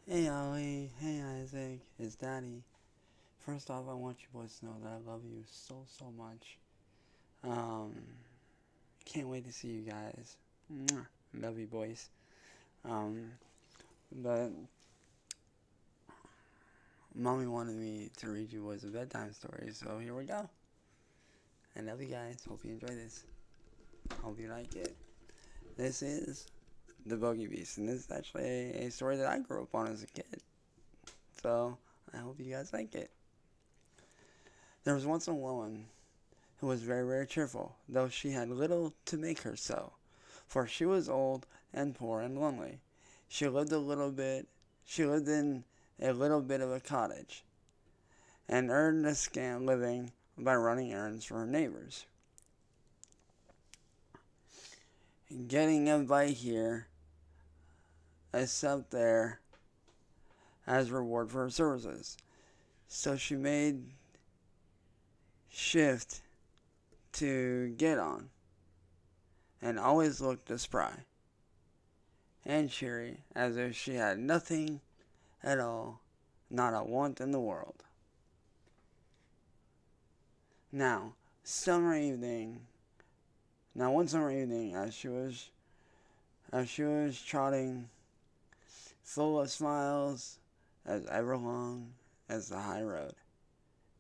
Hey Ollie, hey Isaac, it's Daddy. First off, I want you boys to know that I love you so much. Um, can't wait to see you guys. Mwah. Love you boys. Um, but Mommy wanted me to read you boys a bedtime story, so here we go. I love you guys. Hope you enjoy this. Hope you like it. This is the bogey-beast, and this is actually a story that I grew up on as a kid. So I hope you guys like it. There was once a woman who was very cheerful, though she had little to make her so, for she was old and poor and lonely. She lived a little bit she lived in a little bit of a cottage, and earned a scant living by running errands for her neighbors, getting a bite here, a sup there, as reward for her services. So she made shift to get on, and always looked spry and cheery, as if she had nothing at all, not a want in the world. Now, summer evening. Now, one summer evening, as she was trotting, full of smiles, as ever long as the high road,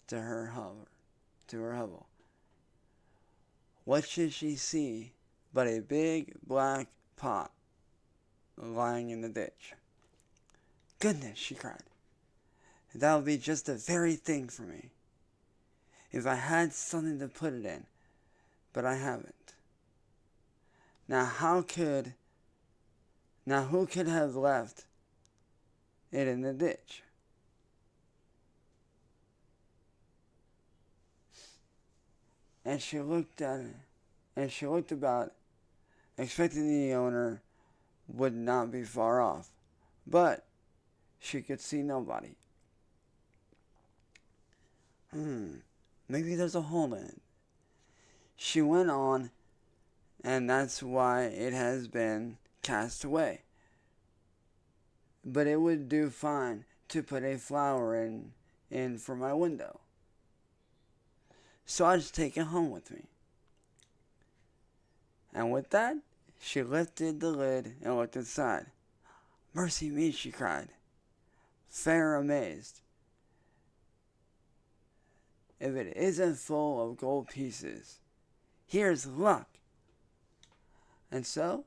to her hovel, what should she see but a big black pot lying in the ditch? Goodness, she cried, that would be just the very thing for me, if I had something to put it in, but I haven't. Now who could have left it in the ditch? And she looked at it, and she looked about, expecting the owner would not be far off, but she could see nobody. Maybe there's a hole in it. She went on, and that's why it has been cast away. But it would do fine to put a flower in for my window. So I just take it home with me. And with that, she lifted the lid and looked inside. Mercy me, she cried, fair amazed. If it isn't full of gold pieces, here's luck. And so,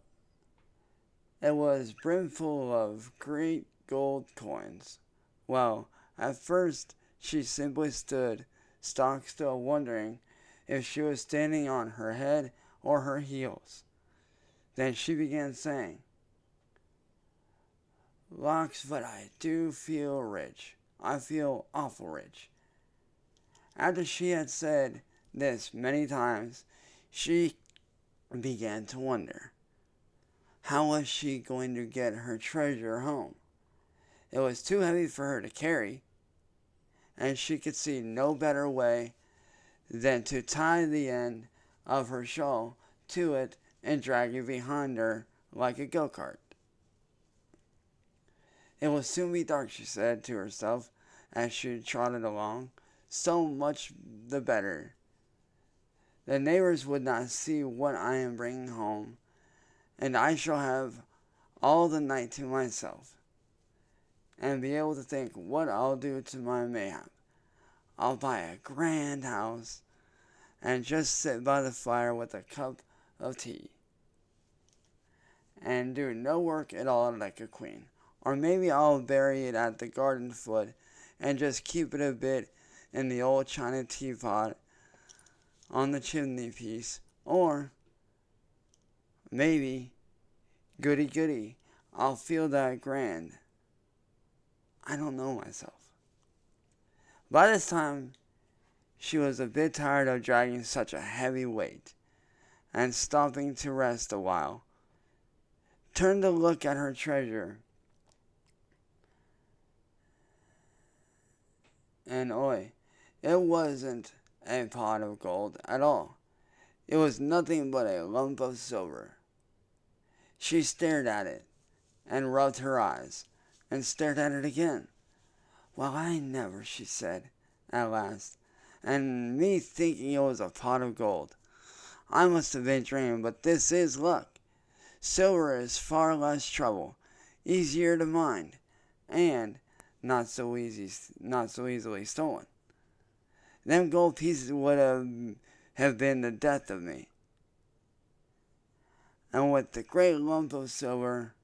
it was brimful of great gold coins. Well, at first she simply stood stock still, wondering if she was standing on her head or her heels. Then she began saying, Locks, but I do feel rich. I feel awful rich. After she had said this many times, she began to wonder, how was she going to get her treasure home? It was too heavy for her to carry, and she could see no better way than to tie the end of her shawl to it and drag it behind her like a go-kart. It will soon be dark, she said to herself as she trotted along. So much the better. The neighbors would not see what I am bringing home, and I shall have all the night to myself, and be able to think what I'll do to my mayhap. I'll buy a grand house, and just sit by the fire with a cup of tea, and do no work at all like a queen. Or maybe I'll bury it at the garden foot, and just keep it a bit in the old china teapot on the chimney piece. Or maybe, goody, I'll feel that grand. I don't know myself. By this time, she was a bit tired of dragging such a heavy weight, and stopping to rest a while, turned to look at her treasure. And oi, it wasn't a pot of gold at all. It was nothing but a lump of silver. She stared at it, and rubbed her eyes. and stared at it again. "Well, I never," she said, at last, "and me thinking it was a pot of gold. I must have been dreaming, but this is luck. Silver is far less trouble, easier to mine, and not so easily stolen. Them gold pieces would have been the death of me." And with the great lump of silver,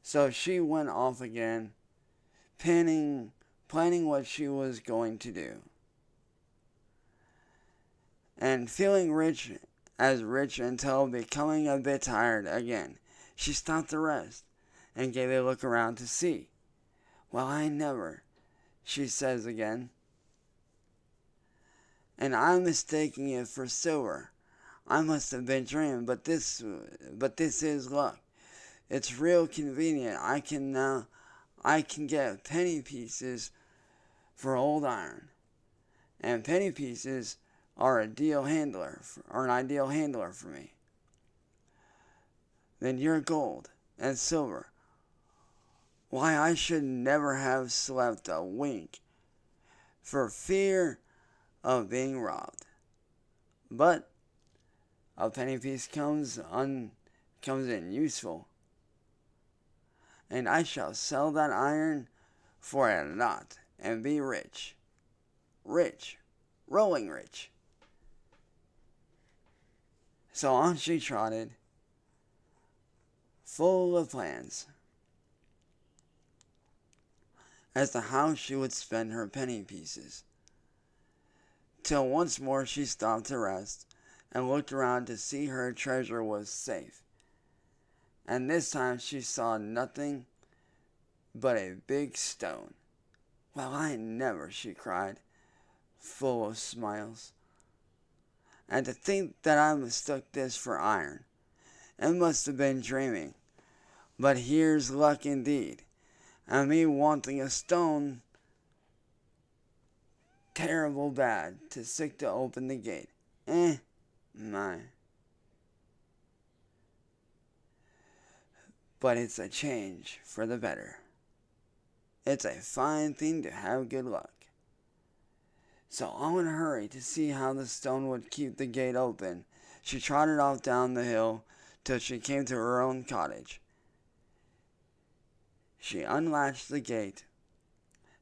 so she went off again, planning what she was going to do. And feeling rich until becoming a bit tired again, she stopped to rest and gave a look around to see. "Well, I never," she says again, "and I'm mistaking it for silver. I must have been dreaming, but this is luck. It's real convenient. I can get penny pieces for old iron, and penny pieces are an ideal handler for me. Then your gold and silver. Why, I should never have slept a wink for fear of being robbed. But a penny piece comes in useful, and I shall sell that iron for a lot and be rich, rolling rich." So on she trotted, full of plans as to how she would spend her penny pieces, till once more she stopped to rest and looked around to see her treasure was safe. And this time she saw nothing but a big stone. "Well, I never," she cried, full of smiles. "And to think that I mistook this for iron. It must have been dreaming. But here's luck indeed. And me wanting a stone terrible bad to sick to open the gate. My. But it's a change for the better. It's a fine thing to have good luck." So all in a hurry to see how the stone would keep the gate open, she trotted off down the hill till she came to her own cottage. She unlatched the gate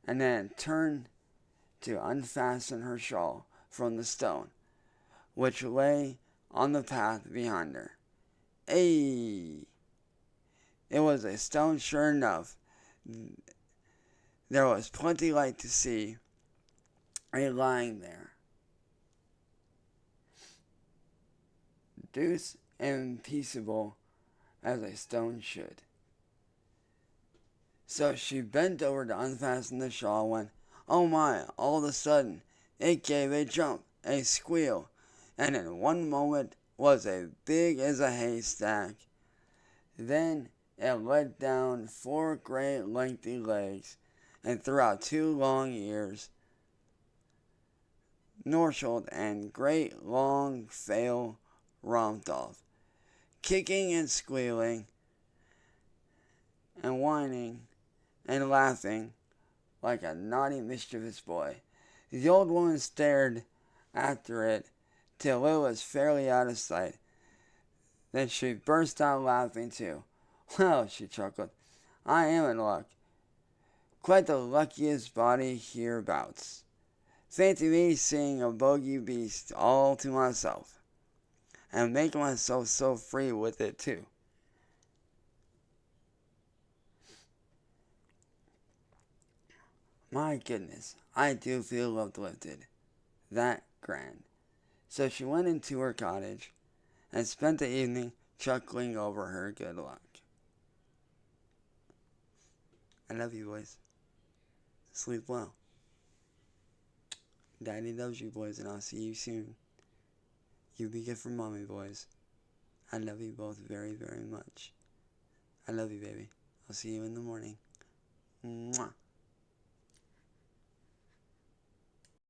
and then turned to unfasten her shawl from the stone, which lay on the path behind her. It was a stone sure enough. There was plenty light to see it lying there, douce and peaceable as a stone should. So she bent over to unfasten the shawl when, oh my, all of a sudden, it gave a jump, a squeal, and in one moment was as big as a haystack. Then it let down 4 great lengthy legs and threw out 2 long ears, norshled, and great long tail romped off, kicking and squealing and whining and laughing like a naughty, mischievous boy. The old woman stared after it till it was fairly out of sight. Then she burst out laughing too. "Well," she chuckled, "I am in luck. Quite the luckiest body hereabouts. Fancy me seeing a bogey-beast all to myself, and making myself so free with it too." My goodness, I do feel uplifted. That grand. So she went into her cottage and spent the evening chuckling over her good luck. I love you, boys. Sleep well. Daddy loves you, boys, and I'll see you soon. You be good for mommy, boys. I love you both very, very much. I love you, baby. I'll see you in the morning. Mwah.